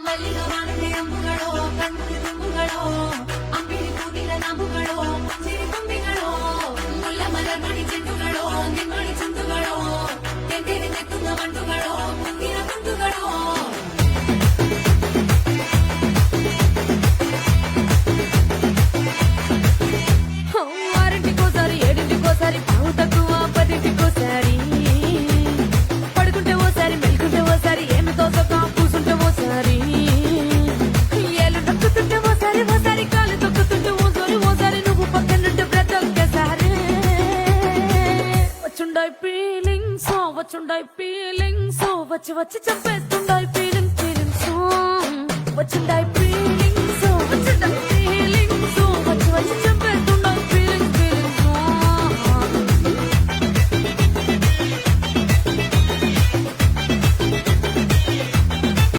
ಮಲ್ಲಿಗೆ ಮಾನದೆ ಅಂಬುಗಳೋ ಕಣ್ಣುಡಿ ತುಂಬುಗಳೋ ಅಂಬಿಳಿ ಕೂದಿಲ ನಾಂಬುಗಳೋ ಮುಂಜಿರಿ ತುಂಬಿಗಳೋ ಮುಲ್ಲ ಮಲರ್ಮಣಿ ಚೆಂಡುಗಳೋ ನಿಮ್ಮಣಿ ಚುಂಡುಗಳೋ ತೆಂದಿರಿ ನೆತ್ತುಂಗ ಮಂಡುಗಳೋ ಮುಂದಿನ ಕುಂದುಗಳೋ ఆరింటికోసారి ఏడింటికోసారి పావు తక్కువ పదింటికోసారి పడుకుంటే ఓసారి మెలుకుంటే ఓసారి ఏమి తోసక కూసుంటే ఓసారి ఏళ్ళు నొక్కుతుంటే ఓసారి ఓసారి కాలు తొక్కుతుంటే ఓసారి నువ్వు పక్కనుంటే బ్రతొక్కసారి వచ్చుండాయి ఫీలింగ్స్ వచ్చి వచ్చి చంపేస్తుండాయి ఫీలింగ్స్